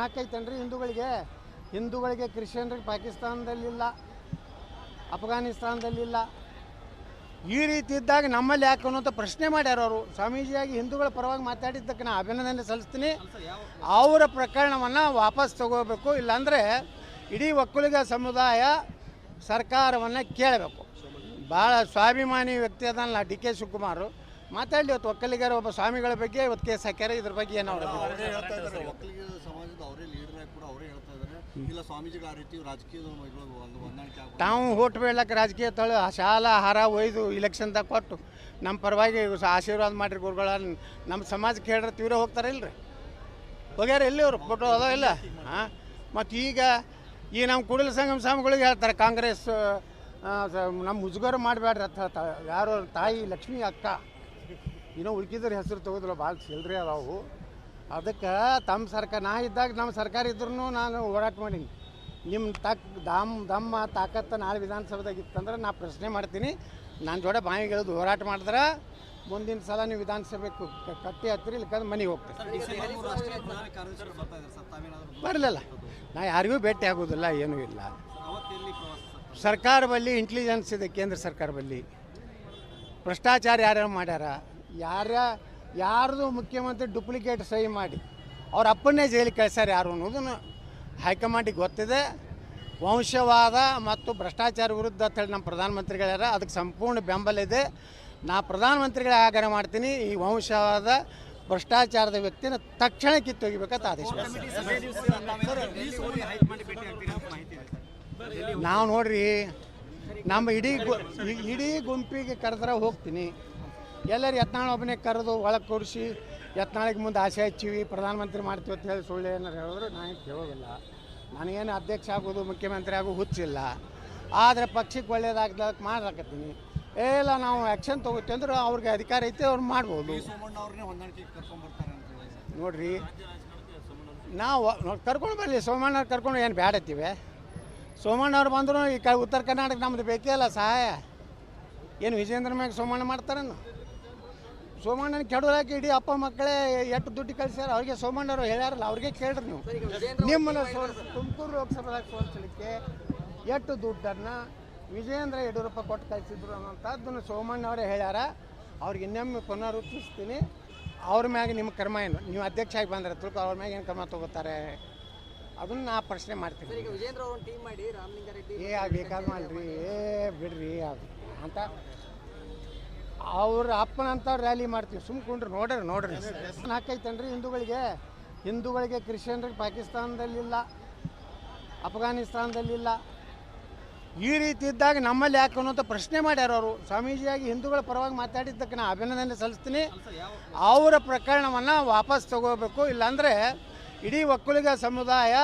ಹಾಕೈತೇನ್ರಿ ಹಿಂದೂಗಳಿಗೆ ಕ್ರಿಶ್ಚಿಯನ್ರಿಗೆ ಪಾಕಿಸ್ತಾನದಲ್ಲಿಲ್ಲ, ಅಫ್ಘಾನಿಸ್ತಾನದಲ್ಲಿಲ್ಲ. ಈ ರೀತಿ ಇದ್ದಾಗ ನಮ್ಮಲ್ಲಿ ಯಾಕೆ ಅನ್ನೋಂಥ ಪ್ರಶ್ನೆ ಮಾಡ್ಯಾರ ಅವರು. ಸ್ವಾಮೀಜಿಯಾಗಿ ಹಿಂದೂಗಳ ಪರವಾಗಿ ಮಾತಾಡಿದ್ದಕ್ಕೆ ನಾನು ಅಭಿನಂದನೆ ಸಲ್ಲಿಸ್ತೀನಿ. ಅವರ ಪ್ರಕರಣವನ್ನು ವಾಪಸ್ ತಗೋಬೇಕು, ಇಲ್ಲಾಂದರೆ ಇಡೀ ಒಕ್ಕಲಿಗ ಸಮುದಾಯ ಸರ್ಕಾರವನ್ನು ಕೇಳಬೇಕು. ಭಾಳ ಸ್ವಾಭಿಮಾನಿ ವ್ಯಕ್ತಿ ಅದಲ್ಲ ಡಿ ಕೆ ಶಿವಕುಮಾರ್. ಮಾತಾಡಲಿ, ಇವತ್ತು ಒಕ್ಕಲಿಗರ ಒಬ್ಬ ಸ್ವಾಮಿಗಳ ಬಗ್ಗೆ ಇವತ್ತು ಕೇಸ್ ಹಾಕ್ಯಾರ. ಇದ್ರ ಬಗ್ಗೆ ಏನು ಒಕ್ಕಲಿಗ ಸಮಾಜದ ಅವರೇ ಲೀಡರ್ ಆಗಿ ಕೂಡ ಅವರೇ ಹೇಳ್ತಾ ಇದ್ದಾರೆ, ಇಲ್ಲ ಸ್ವಾಮೀಜಿಗಳ ಆ ರೀತಿ ರಾಜಕೀಯದ ಹೊಂದಾಣಿಕೆ ತಾವು ಓಟ್ ಬೀಳಕ್ಕೆ ರಾಜಕೀಯ ತಳು ಶಾಲಾ ಹಾರ ಒಯ್ದು ಇಲೆಕ್ಷನ್ದಾಗ ಕೊಟ್ಟು ನಮ್ಮ ಪರವಾಗಿ ಆಶೀರ್ವಾದ ಮಾಡಿರಿ ಗುರುಗಳ ನಮ್ಮ ಸಮಾಜಕ್ಕೆ ಹೇಳ್ರಿ ತೀವ್ರ ಹೋಗ್ತಾರೆ ಇಲ್ರಿ, ಹೋಗ್ಯಾರ ಎಲ್ಲಿ ಅವರು ಫೋಟೋ ಅದೋ ಇಲ್ಲ. ಹಾಂ, ಮತ್ತು ಈಗ ಈ ನಮ್ಮ ಕೂಡಲ ಸಂಗಮ ಸ್ವಾಮಿಗಳಿಗೆ ಹೇಳ್ತಾರೆ ಕಾಂಗ್ರೆಸ್ ನಮ್ಮ ಮುಜುಗರ ಮಾಡಬೇಡ್ರಿ ಅಂತ ಹೇಳ್ತಾರೆ. ಯಾರು ತಾಯಿ ಲಕ್ಷ್ಮೀ ಅಕ್ಕ ಇನ್ನೂ ಉಳ್ಕಿದ್ರ ಹೆಸರು ತೆಗೆದ್ರು ಭಾಳ ಚಿಲ್ಲರೆ ಅದಾವು. ಅದಕ್ಕೆ ತಮ್ಮ ಸರ್ಕಾರ ನಾ ಇದ್ದಾಗ ನಮ್ಮ ಸರ್ಕಾರ ಇದ್ರೂ ನಾನು ಹೋರಾಟ ಮಾಡೀನಿ. ನಿಮ್ಮ ದಮ್ಮ ತಾಕತ್ತು ನಾಳೆ ವಿಧಾನಸಭೆದಾಗ ಇತ್ತಂದ್ರೆ ನಾ ಪ್ರಶ್ನೆ ಮಾಡ್ತೀನಿ. ನನ್ನ ಜೋಡೆ ಬಾಯಿಗೆಳೆದು ಹೋರಾಟ ಮಾಡಿದ್ರೆ ಮುಂದಿನ ಸಲ ನೀವು ವಿಧಾನಸಭೆಗೆ ಕಟ್ಟಿ ಹತ್ತಿರ ಇಲ್ಲಕಂದ್ರೆ ಮನೆಗೆ ಹೋಗ್ತೀನಿ. ಬರಲಿಲ್ಲ, ನಾ ಯಾರಿಗೂ ಭೇಟಿ ಆಗೋದಿಲ್ಲ, ಏನೂ ಇಲ್ಲ. ಸರ್ಕಾರ ಬಲ್ಲಿ ಇಂಟೆಲಿಜೆನ್ಸ್ ಇದೆ, ಕೇಂದ್ರ ಸರ್ಕಾರ ಬಲ್ಲಿ ಭ್ರಷ್ಟಾಚಾರ ಯಾರ್ಯಾರು ಮಾಡ್ಯಾರ, ಯಾರ್ದು ಮುಖ್ಯಮಂತ್ರಿ ಡುಪ್ಲಿಕೇಟ್ ಸಹಿ ಮಾಡಿ ಅವ್ರ ಅಪ್ಪನ್ನೇ ಜೈಲಿಗೆ ಕಳಿಸ್ಯಾರ ಯಾರು ಅನ್ನೋದನ್ನು ಹೈಕಮಾಂಡಿಗೆ ಗೊತ್ತಿದೆ. ವಂಶವಾದ ಮತ್ತು ಭ್ರಷ್ಟಾಚಾರ ವಿರುದ್ಧ ಅಂತೇಳಿ ನಮ್ಮ ಪ್ರಧಾನಮಂತ್ರಿಗಳ್ಯಾರ, ಅದಕ್ಕೆ ಸಂಪೂರ್ಣ ಬೆಂಬಲ ಇದೆ. ನಾ ಪ್ರಧಾನಮಂತ್ರಿಗಳ ಆಗ್ರಹ ಮಾಡ್ತೀನಿ, ಈ ವಂಶವಾದ ಭ್ರಷ್ಟಾಚಾರದ ವ್ಯಕ್ತಿನ ತಕ್ಷಣ ಕಿತ್ತೊಗಿಬೇಕಂತ ಆದೇಶ. ನಾವು ನೋಡ್ರಿ, ನಮ್ಮ ಇಡೀ ಗುಂಪಿಗೆ ಕರೆದ್ರೆ ಹೋಗ್ತೀನಿ. ಎಲ್ಲರೂ ಯತ್ನಾಳ್ ಒಬ್ಬನೇ ಕರೆದು ಒಳಗೆ ಕೂರಿಸಿ ಯತ್ನಾಳಿಗೆ ಮುಂದೆ ಆಸೆ ಹಚ್ಚಿವಿ ಪ್ರಧಾನಮಂತ್ರಿ ಮಾಡ್ತೀವಿ ಅಂತ ಹೇಳಿ ಸುಳ್ಳು ಏನಾರು ಹೇಳಿದ್ರು ನಾನು ಕೇಳೋದಿಲ್ಲ. ನನಗೇನು ಅಧ್ಯಕ್ಷ ಆಗೋದು ಮುಖ್ಯಮಂತ್ರಿ ಆಗೋ ಹುಚ್ಚಿಲ್ಲ. ಆದರೆ ಪಕ್ಷಕ್ಕೆ ಒಳ್ಳೇದಾಗ್ದಕ್ಕೆ ಮಾಡ್ಲಾಕತ್ತೀನಿ. ಇಲ್ಲ ನಾವು ಆ್ಯಕ್ಷನ್ ತೊಗೋತೀವಿ ಅಂದ್ರೆ ಅವ್ರಿಗೆ ಅಧಿಕಾರ ಐತೆ, ಅವ್ರು ಮಾಡ್ಬೋದು. ನೋಡ್ರಿ, ನಾವು ಕರ್ಕೊಂಡು ಬರಲಿ, ಸೋಮಣ್ಣವ್ರು ಕರ್ಕೊಂಡು ಏನು ಬ್ಯಾಡತ್ತೀವಿ. ಸೋಮಣ್ಣವ್ರು ಬಂದರು ಈ ಉತ್ತರ ಕರ್ನಾಟಕ ನಮ್ಮದು ಬೇಕೇ ಅಲ್ಲ ಸಹಾಯ. ಏನು ವಿಜೇಂದ್ರ ಮ್ಯಾಗ ಸೋಮಣ್ಣ ಮಾಡ್ತಾರೇನು? ಸೋಮಣ್ಣನ ಕೆಡೋಲಾಕಿ ಇಡೀ ಅಪ್ಪ ಮಕ್ಕಳೇ ಎಷ್ಟು ದುಡ್ಡು ಕಳಿಸ್ಯಾರ. ಅವ್ರಿಗೆ ಸೋಮಣ್ಣವ್ರು ಹೇಳ್ಯಾರಲ್ಲ, ಅವ್ರಿಗೆ ಕೇಳ್ರಿ ನೀವು. ನಿಮ್ಮನ್ನು ತುಮಕೂರು ಲೋಕಸಭೆದಾಗ ಸೋಲಿಸಲಿಕ್ಕೆ ಎಷ್ಟು ದುಡ್ಡನ್ನು ವಿಜೇಂದ್ರ ಯಡಿಯೂರಪ್ಪ ಕೊಟ್ಟು ಕಳಿಸಿದ್ರು ಅನ್ನೋಂಥದ್ದನ್ನು ಸೋಮಣ್ಣವರೇ ಹೇಳ್ಯಾರ. ಅವ್ರಿಗೆ ಇನ್ನೊಮ್ಮೆ ಪುನರುತ್ಥಿಸ್ತೀನಿ. ಅವ್ರ ಮ್ಯಾಗ ನಿಮ್ಮ ಕರ್ಮ ಏನು, ನೀವು ಅಧ್ಯಕ್ಷ ಆಗಿ ಬಂದ್ರೆ ತಿಳ್ಕೊ, ಅವ್ರ ಮ್ಯಾಗ ಏನು ಕ್ರಮ ತೊಗೋತಾರೆ ಅದನ್ನು ನಾ ಪ್ರಶ್ನೆ ಮಾಡ್ತೀನಿ. ಬೇಕಾದ ಮಾಡ್ರಿ, ಬಿಡ್ರಿ ಅದು ಅಂತ ಅವ್ರ ಅಪ್ಪನಂತ ರ್ಯಾಲಿ ಮಾಡ್ತೀವಿ. ಸುಮ್ಕೊಂಡ್ರಿ ನೋಡ್ರಿ ಹಾಕೈತೇನ್ರಿ ಹಿಂದೂಗಳಿಗೆ ಕ್ರಿಶ್ಚಿಯನ್ರಿಗೆ ಪಾಕಿಸ್ತಾನದಲ್ಲಿಲ್ಲ, ಅಫ್ಘಾನಿಸ್ತಾನದಲ್ಲಿಲ್ಲ. ಈ ರೀತಿ ಇದ್ದಾಗ ನಮ್ಮಲ್ಲಿ ಯಾಕೆ ಅನ್ನೋಂಥ ಪ್ರಶ್ನೆ ಮಾಡ್ಯಾರ ಅವರು. ಸ್ವಾಮೀಜಿಯಾಗಿ ಹಿಂದೂಗಳ ಪರವಾಗಿ ಮಾತಾಡಿದ್ದಕ್ಕೆ ನಾನು ಅಭಿನಂದನೆ ಸಲ್ಲಿಸ್ತೀನಿ. ಅವರ ಪ್ರಕರಣವನ್ನು ವಾಪಸ್ ತಗೋಬೇಕು, ಇಲ್ಲಾಂದರೆ ಇಡೀ ಒಕ್ಕಲಿಗ ಸಮುದಾಯ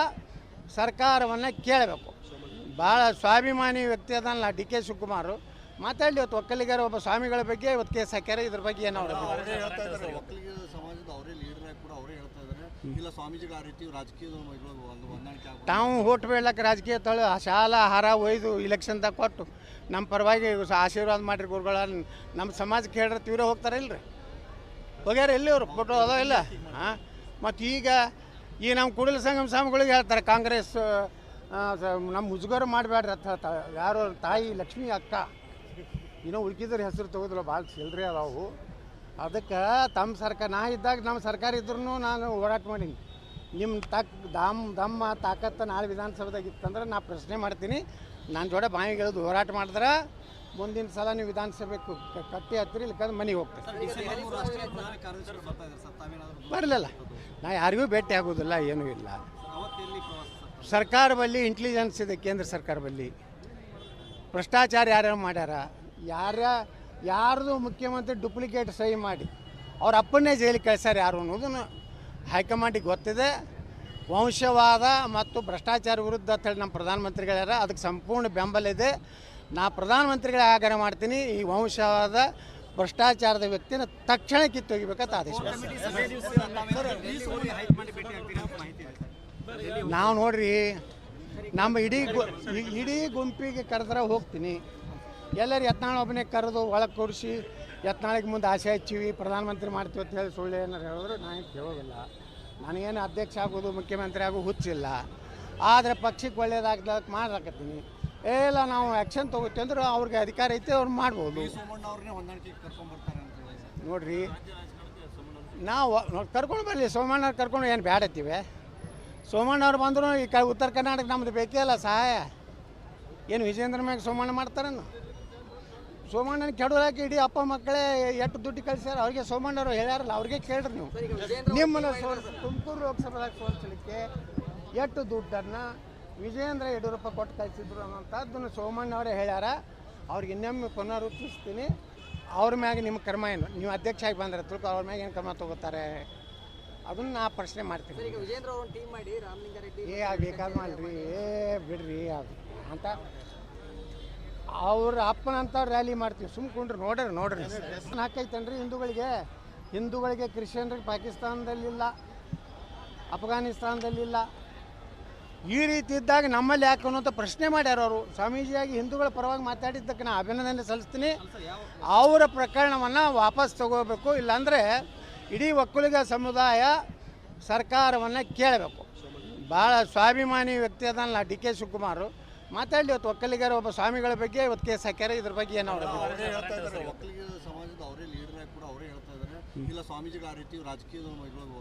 ಸರ್ಕಾರವನ್ನು ಕೇಳಬೇಕು. ಭಾಳ ಸ್ವಾಭಿಮಾನಿ ವ್ಯಕ್ತಿ ಅದಲ್ಲ ಡಿ ಕೆ ಶಿವಕುಮಾರ್. ಮಾತಾಡಲಿ, ಇವತ್ತು ಒಕ್ಕಲಿಗರ ಒಬ್ಬ ಸ್ವಾಮಿಗಳ ಬಗ್ಗೆ ಇವತ್ತು ಕೇಸ್ ಹಾಕ್ಯಾರ. ಇದ್ರ ಬಗ್ಗೆ ಏನು ಒಕ್ಕಲಿಗ ಸಮಾಜದ ಅವರೇ ಲೀಡರ್ ಆಗಿ ಕೂಡ ಅವರೇ ಹೇಳ್ತಾ ಇದ್ದಾರೆ, ಇಲ್ಲ ಸ್ವಾಮೀಜಿಗಳ ಆ ರೀತಿ ರಾಜಕೀಯದ ಹೊಂದಾಣಿಕೆ ತಾವು ಓಟ್ ಬೀಳಕ್ಕೆ ರಾಜಕೀಯ ತಳು ಶಾಲಾ ಹಾರ ಒಯ್ದು ಇಲೆಕ್ಷನ್ದಾಗ ಕೊಟ್ಟು ನಮ್ಮ ಪರವಾಗಿ ಆಶೀರ್ವಾದ ಮಾಡಿರಿ ಗುರುಗಳ ನಮ್ಮ ಸಮಾಜಕ್ಕೆ ಹೇಳ್ರಿ ತೀವ್ರ ಹೋಗ್ತಾರೆ ಇಲ್ರಿ, ಹೋಗ್ಯಾರ ಎಲ್ಲಿ ಅವರು ಫೋಟೋ ಅದೋ ಇಲ್ಲ. ಹಾಂ, ಮತ್ತು ಈಗ ಈ ನಮ್ಮ ಕೂಡಲ ಸಂಗಮ ಸ್ವಾಮಿಗಳಿಗೆ ಹೇಳ್ತಾರೆ ಕಾಂಗ್ರೆಸ್ ನಮ್ಮ ಮುಜುಗರ ಮಾಡಬೇಡ್ರಿ ಅಂತ ಹೇಳ್ತಾರೆ. ಯಾರು ತಾಯಿ ಲಕ್ಷ್ಮೀ ಅಕ್ಕ ಇನ್ನೂ ಉಳ್ಕಿದ್ರ ಹೆಸರು ತೆಗೆದ್ರು ಭಾಳ ಚಿಲ್ಲರೆ ಅದಾವು. ಅದಕ್ಕೆ ತಮ್ಮ ಸರ್ಕಾರ ನಾ ಇದ್ದಾಗ ನಮ್ಮ ಸರ್ಕಾರ ಇದ್ರೂ ನಾನು ಹೋರಾಟ ಮಾಡೀನಿ. ನಿಮ್ಮ ದಮ್ಮ ತಾಕತ್ತು ನಾಳೆ ವಿಧಾನಸಭೆದಾಗ ಇತ್ತಂದ್ರೆ ನಾ ಪ್ರಶ್ನೆ ಮಾಡ್ತೀನಿ. ನನ್ನ ಜೋಡೆ ಬಾಯಿಗೆಳೆದು ಹೋರಾಟ ಮಾಡಿದ್ರೆ ಮುಂದಿನ ಸಲ ನೀವು ವಿಧಾನಸಭೆಗೆ ಕಟ್ಟಿ ಹತ್ತಿರ ಇಲ್ಲಕಂದ್ರೆ ಮನೆಗೆ ಹೋಗ್ತೀನಿ. ಬರಲಿಲ್ಲ, ನಾ ಯಾರಿಗೂ ಭೇಟಿ ಆಗೋದಿಲ್ಲ, ಏನೂ ಇಲ್ಲ. ಸರ್ಕಾರ ಬಲ್ಲಿ ಇಂಟೆಲಿಜೆನ್ಸ್ ಇದೆ, ಕೇಂದ್ರ ಸರ್ಕಾರ ಬಲ್ಲಿ ಭ್ರಷ್ಟಾಚಾರ ಯಾರ್ಯಾರು ಮಾಡ್ಯಾರ, ಯಾರ್ದು ಮುಖ್ಯಮಂತ್ರಿ ಡುಪ್ಲಿಕೇಟ್ ಸಹಿ ಮಾಡಿ ಅವ್ರ ಅಪ್ಪನ್ನೇ ಜೈಲಿಗೆ ಕಳಿಸ್ಯಾರ ಯಾರು ಅನ್ನೋದನ್ನು ಹೈಕಮಾಂಡಿಗೆ ಗೊತ್ತಿದೆ. ವಂಶವಾದ ಮತ್ತು ಭ್ರಷ್ಟಾಚಾರ ವಿರುದ್ಧ ಅಂತೇಳಿ ನಮ್ಮ ಪ್ರಧಾನಮಂತ್ರಿಗಳ್ಯಾರ, ಅದಕ್ಕೆ ಸಂಪೂರ್ಣ ಬೆಂಬಲ ಇದೆ. ನಾ ಪ್ರಧಾನಮಂತ್ರಿಗಳ ಆಗ್ರಹ ಮಾಡ್ತೀನಿ, ಈ ವಂಶವಾದ ಭ್ರಷ್ಟಾಚಾರದ ವ್ಯಕ್ತಿನ ತಕ್ಷಣ ಕಿತ್ತೊಗಿಬೇಕಂತ ಆದೇಶ. ನಾವು ನೋಡ್ರಿ, ನಮ್ಮ ಇಡೀ ಗುಂಪಿಗೆ ಕರೆದ್ರೆ ಹೋಗ್ತೀನಿ. ಎಲ್ಲರೂ ಯತ್ನಾಳ್ ಒಬ್ಬನೇ ಕರೆದು ಒಳಗೆ ಕೂರಿಸಿ ಯತ್ನಾಳಿಗೆ ಮುಂದೆ ಆಸೆ ಹಚ್ಚಿವಿ ಪ್ರಧಾನಮಂತ್ರಿ ಮಾಡ್ತೀವಿ ಅಂತ ಹೇಳಿ ಸುಳ್ಳು ಏನಾರು ಹೇಳಿದ್ರು ನಾನು ಕೇಳೋದಿಲ್ಲ. ನನಗೇನು ಅಧ್ಯಕ್ಷ ಆಗೋದು ಮುಖ್ಯಮಂತ್ರಿ ಆಗೋ ಹುಚ್ಚಿಲ್ಲ. ಆದರೆ ಪಕ್ಷಕ್ಕೆ ಒಳ್ಳೇದಾಗ್ದಕ್ಕೆ ಮಾಡ್ಲಾಕತ್ತೀನಿ. ಇಲ್ಲ ನಾವು ಆ್ಯಕ್ಷನ್ ತೊಗೋತೀವಿ ಅಂದ್ರೆ ಅವ್ರಿಗೆ ಅಧಿಕಾರ ಐತೆ ಅವ್ರು ಮಾಡ್ಬೋದು. ಸೋಮಣ್ಣ ಅವ್ರನ್ನೇ ಹೊಂದಾಣಿಕೆಗೆ ಕರ್ಕೊಂಡ್ಬರ್ತಾರೆ ಅಂತ ಹೇಳಿ ನೋಡ್ರಿ, ನಾವು ಕರ್ಕೊಂಡು ಬರಲಿ, ಸೋಮಣ್ಣವ್ರು ಕರ್ಕೊಂಡು ಏನು ಬ್ಯಾಡತ್ತೀವಿ. ಸೋಮಣ್ಣವ್ರು ಬಂದರೂ ಈ ಉತ್ತರ ಕರ್ನಾಟಕ ನಮ್ಮದು ಬೇಕೇ ಅಲ್ಲ ಸಹಾಯ. ಏನು ವಿಜೇಂದ್ರ ಮ್ಯಾಗ ಸೋಮಣ್ಣ ಮಾಡ್ತಾರೇನು? ಸೋಮಣ್ಣನ ಕೆಡೋಲಾಕಿ ಇಡೀ ಅಪ್ಪ ಮಕ್ಕಳೇ ಎಷ್ಟು ದುಡ್ಡು ಕಳಿಸ್ಯಾರ. ಅವ್ರಿಗೆ ಸೋಮಣ್ಣವ್ರು ಹೇಳ್ಯಾರಲ್ಲ, ಅವ್ರಿಗೆ ಕೇಳ್ರಿ ನೀವು. ನಿಮ್ಮನ್ನು ತುಮಕೂರು ಲೋಕಸಭೆದಾಗ ಸೋಲಿಸಲಿಕ್ಕೆ ಎಷ್ಟು ದುಡ್ಡನ್ನು ವಿಜೇಂದ್ರ ಯಡಿಯೂರಪ್ಪ ಕೊಟ್ಟು ಕಳಿಸಿದ್ರು ಅನ್ನೋಂಥದ್ದನ್ನು ಸೋಮಣ್ಣವರೇ ಹೇಳ್ಯಾರ. ಅವ್ರಿಗೆ ಇನ್ನೊಮ್ಮೆ ಪುನರುತ್ಪಿಸ್ತೀನಿ. ಅವ್ರ ಮ್ಯಾಗ ನಿಮ್ಮ ಕ್ರಮ ಏನು? ನೀವು ಅಧ್ಯಕ್ಷ ಆಗಿ ಬಂದರೆ ತಿಳ್ಕೊ, ಅವ್ರ ಮ್ಯಾಗ ಏನು ಕ್ರಮ ತೊಗೋತಾರೆ ಅದನ್ನು ನಾ ಪ್ರಶ್ನೆ ಮಾಡ್ತೀನಿ. ಬೇಕಾದ ಮಾಡ್ರಿ, ಬಿಡ್ರಿ ಅದು ಅಂತ ಅವ್ರ ಅಪ್ಪನಂತವ್ರು ರ್ಯಾಲಿ ಮಾಡ್ತೀವಿ. ಸುಮ್ಕೊಂಡ್ರಿ ನೋಡ್ರಿ ಹಾಕೈತೇನ್ರಿ ಹಿಂದೂಗಳಿಗೆ ಕ್ರಿಶ್ಚಿಯನ್ರಿಗೆ ಪಾಕಿಸ್ತಾನದಲ್ಲಿಲ್ಲ, ಅಫ್ಘಾನಿಸ್ತಾನದಲ್ಲಿಲ್ಲ. ಈ ರೀತಿ ಇದ್ದಾಗ ನಮ್ಮಲ್ಲಿ ಯಾಕೆ ಅನ್ನೋಂಥ ಪ್ರಶ್ನೆ ಮಾಡ್ಯಾರ ಅವರು. ಸ್ವಾಮೀಜಿಯಾಗಿ ಹಿಂದೂಗಳ ಪರವಾಗಿ ಮಾತಾಡಿದ್ದಕ್ಕೆ ನಾನು ಅಭಿನಂದನೆ ಸಲ್ಲಿಸ್ತೀನಿ. ಅವರ ಪ್ರಕರಣವನ್ನು ವಾಪಸ್ ತಗೋಬೇಕು. ಇಲ್ಲಾಂದರೆ ಇಡೀ ಒಕ್ಕಲಿಗ ಸಮುದಾಯ ಸರ್ಕಾರವನ್ನು ಕೇಳಬೇಕು. ಭಾಳ ಸ್ವಾಭಿಮಾನಿ ವ್ಯಕ್ತಿ ಅದಲ್ಲ ಡಿ ಕೆ ಶಿವಕುಮಾರ್. ಮಾತಾಡಲಿ, ಇವತ್ತು ಒಕ್ಕಲಿಗರ ಒಬ್ಬ ಸ್ವಾಮಿಗಳ ಬಗ್ಗೆ ಇವತ್ತು ಕೇಸ್ ಹಾಕ್ಯಾರ. ಇದ್ರ ಬಗ್ಗೆ ಏನೋ ಒಕ್ಕಲಿಗ ಸಮಾಜದ ಅವರೇ ಲೀಡರ್ ಆಗಿ ಕೂಡ ಅವರೇ ಹೇಳ್ತಾ ಇದ್ದಾರೆ, ಇಲ್ಲ ಸ್ವಾಮೀಜಿಗಳ ಆ ರೀತಿ ರಾಜಕೀಯದ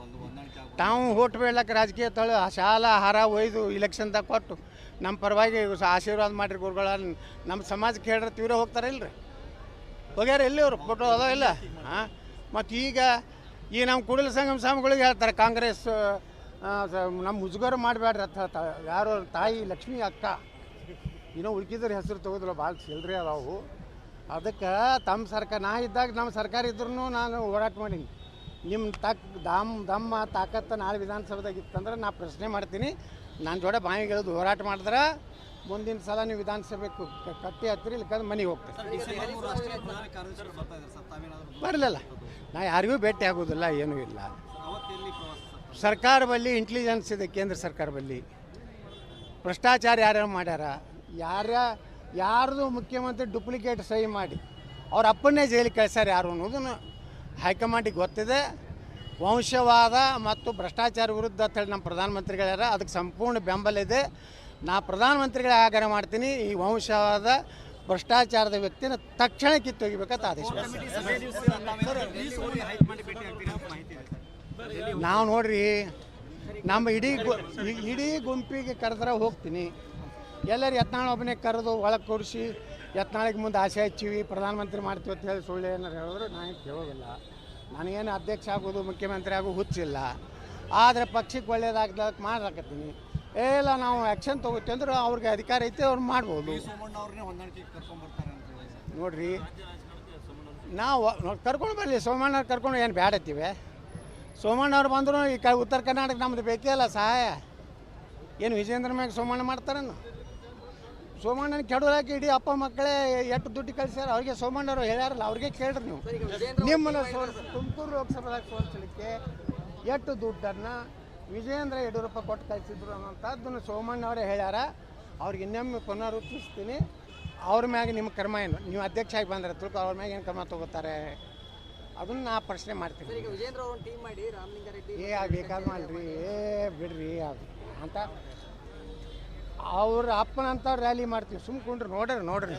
ಒಂದು ಹೊಂದಾಣಿಕೆ ಆಗ ತಾವು ಓಟ್ ಬೀಳಕ್ಕೆ ರಾಜಕೀಯ ತಳು ಶಾಲಾ ಆಹಾರ ಒಯ್ದು ಇಲೆಕ್ಷನ್ದಾಗ ಕೊಟ್ಟು ನಮ್ಮ ಪರವಾಗಿ ಆಶೀರ್ವಾದ ಮಾಡಿರಿ ಗುರುಗಳ ನಮ್ಮ ಸಮಾಜಕ್ಕೆ ಹೇಳ್ರೆ ತೀವ್ರ ಹೋಗ್ತಾರೆ ಇಲ್ರಿ. ಹೋಗ್ಯಾರ ಎಲ್ಲಿ ಅವರು ಫೋಟೋ ಅದಾವ ಇಲ್ಲ? ಹಾಂ, ಮತ್ತು ಈಗ ಈ ನಮ್ಮ ಕೂಡಲ ಸಂಗಮ ಸ್ವಾಮಿಗಳಿಗೆ ಹೇಳ್ತಾರೆ ಕಾಂಗ್ರೆಸ್ ನಮ್ಮ ಮುಜುಗರ ಮಾಡಬೇಡ್ರಿ ಅಂತ ಹೇಳ್ತಾರೆ. ಯಾರು ತಾಯಿ ಲಕ್ಷ್ಮೀ ಅಕ್ಕ ಇನ್ನೂ ಉಳ್ಕಿದ್ರ ಹೆಸರು ತೊಗೋದಿಲ್ಲ, ಭಾಳ ಚಿಲ್ರಿ ಅದಾವು. ಅದಕ್ಕೆ ತಮ್ಮ ಸರ್ಕಾರ ನಾ ಇದ್ದಾಗ ನಮ್ಮ ಸರ್ಕಾರ ಇದ್ರೂ ನಾನು ಹೋರಾಟ ಮಾಡೀನಿ. ನಿಮ್ಮ ದಮ್ಮ ತಾಕತ್ತು ನಾಳೆ ವಿಧಾನಸಭೆದಾಗ ಇತ್ತಂದ್ರೆ ನಾ ಪ್ರಶ್ನೆ ಮಾಡ್ತೀನಿ. ನನ್ನ ಜೋಡೆ ಬಾಯಿಗೆ ಎಳೆದು ಹೋರಾಟ ಮಾಡಿದ್ರೆ ಮುಂದಿನ ಸಲ ನೀವು ವಿಧಾನಸಭೆ ಕಟ್ಟಿ ಹತ್ತಿರ ಇಲ್ಲಕಂದ್ರೆ ಮನೆಗೆ ಹೋಗ್ತೀನಿ. ಬರಲಿಲ್ಲ, ನಾ ಯಾರಿಗೂ ಭೇಟಿ ಆಗೋದಿಲ್ಲ, ಏನೂ ಇಲ್ಲ. ಸರ್ಕಾರ ಬಲ್ಲಿ ಇಂಟೆಲಿಜೆನ್ಸ್ ಇದೆ, ಕೇಂದ್ರ ಸರ್ಕಾರ ಬಲ್ಲಿ ಭ್ರಷ್ಟಾಚಾರ ಯಾರ್ಯಾರು ಮಾಡ್ಯಾರ, ಯಾರ್ದು ಮುಖ್ಯಮಂತ್ರಿ ಡುಪ್ಲಿಕೇಟ್ ಸಹಿ ಮಾಡಿ ಅವ್ರ ಅಪ್ಪನ್ನೇ ಜೈಲಿಗೆ ಕಳಿಸ್ಯಾರ ಯಾರು ಅನ್ನೋದನ್ನು ಹೈಕಮಾಂಡಿಗೆ ಗೊತ್ತಿದೆ. ವಂಶವಾದ ಮತ್ತು ಭ್ರಷ್ಟಾಚಾರ ವಿರುದ್ಧ ಅಂತೇಳಿ ನಮ್ಮ ಪ್ರಧಾನಮಂತ್ರಿಗಳ್ಯಾರ, ಅದಕ್ಕೆ ಸಂಪೂರ್ಣ ಬೆಂಬಲ ಇದೆ. ನಾ ಪ್ರಧಾನಮಂತ್ರಿಗಳೇ ಆಗ್ರಹ ಮಾಡ್ತೀನಿ, ಈ ವಂಶವಾದ ಭ್ರಷ್ಟಾಚಾರದ ವ್ಯಕ್ತಿನ ತಕ್ಷಣ ಕಿತ್ತೊಗಿಬೇಕಂತ ಆದೇಶ. ನಾವು ನೋಡ್ರಿ, ನಮ್ಮ ಇಡೀ ಗುಂಪಿಗೆ ಕರೆದ್ರೆ ಹೋಗ್ತೀನಿ. ಎಲ್ಲರೂ ಯತ್ನಾಳ್ ಒಬ್ಬನೇ ಕರೆದು ಒಳಗೆ ಕೂರಿಸಿ ಯತ್ನಾಳಿಗೆ ಮುಂದೆ ಆಸೆ ಹಚ್ಚಿವಿ ಪ್ರಧಾನಮಂತ್ರಿ ಮಾಡ್ತೀವಿ ಅಂತ ಹೇಳಿ ಸುಳ್ಳು ಏನಾರು ಹೇಳಿದ್ರು ನಾನು ಕೇಳೋದಿಲ್ಲ. ನನಗೇನು ಅಧ್ಯಕ್ಷ ಆಗೋದು ಮುಖ್ಯಮಂತ್ರಿ ಆಗೋ ಹುಚ್ಚಿಲ್ಲ. ಆದರೆ ಪಕ್ಷಕ್ಕೆ ಒಳ್ಳೇದಾಗ್ದಕ್ಕೆ ಮಾಡ್ಲಾಕತ್ತೀನಿ. ಇಲ್ಲ ನಾವು ಆ್ಯಕ್ಷನ್ ತೊಗೋತೀವಿ ಅಂದ್ರೆ ಅವ್ರಿಗೆ ಅಧಿಕಾರ ಐತೆ ಅವ್ರು ಮಾಡ್ಬೋದು. ನೋಡ್ರಿ, ನಾವು ಕರ್ಕೊಂಡು ಬರಲಿ, ಸೋಮಣ್ಣವ್ರು ಕರ್ಕೊಂಡು ಏನು ಬ್ಯಾಡತ್ತೀವಿ. ಸೋಮಣ್ಣವ್ರು ಬಂದರೂ ಈ ಉತ್ತರ ಕರ್ನಾಟಕ ನಮ್ಮದು ಬೇಕೇ ಅಲ್ಲ ಸಹಾಯ. ಏನು ವಿಜೇಂದ್ರ ಮ್ಯಾಗ ಸೋಮಣ್ಣ ಮಾಡ್ತಾರೇನು? ಸೋಮಣ್ಣನ ಕೆಡೋಲಾಕಿ ಇಡೀ ಅಪ್ಪ ಮಕ್ಕಳೇ ಎಷ್ಟು ದುಡ್ಡು ಕಳಿಸ್ಯಾರ. ಅವ್ರಿಗೆ ಸೋಮಣ್ಣವ್ರು ಹೇಳ್ಯಾರಲ್ಲ, ಅವ್ರಿಗೆ ಕೇಳ್ರಿ ನೀವು. ನಿಮ್ಮನ್ನು ತುಮಕೂರು ಲೋಕಸಭೆದಾಗ ಸೋಲಿಸಲಿಕ್ಕೆ ಎಷ್ಟು ದುಡ್ಡನ್ನು ವಿಜೇಂದ್ರ ಯಡಿಯೂರಪ್ಪ ಕೊಟ್ಟು ಕಳಿಸಿದ್ರು ಅನ್ನೋಂಥದ್ದನ್ನು ಸೋಮಣ್ಣವರೇ ಹೇಳ್ಯಾರ. ಅವ್ರಿಗೆ ಇನ್ನೊಮ್ಮೆ ಪುನರುತ್ಪಿಸ್ತೀನಿ. ಅವ್ರ ಮ್ಯಾಗ ನಿಮ್ಮ ಕ್ರಮ ಏನು? ನೀವು ಅಧ್ಯಕ್ಷ ಆಗಿ ಬಂದರೆ ತಿಳ್ಕೊ, ಅವ್ರ ಮ್ಯಾಗ ಏನು ಕ್ರಮ ತೊಗೋತಾರೆ ಅದನ್ನು ನಾ ಪ್ರಶ್ನೆ ಮಾಡ್ತೀನಿ. ಬೇಕಾದ ಮಾಡ್ರಿ, ಬಿಡ್ರಿ ಅದು ಅಂತ ಅವ್ರ ಅಪ್ಪನಂತವ್ರು ರ್ಯಾಲಿ ಮಾಡ್ತೀವಿ. ಸುಮ್ಕೊಂಡ್ರಿ ನೋಡ್ರಿ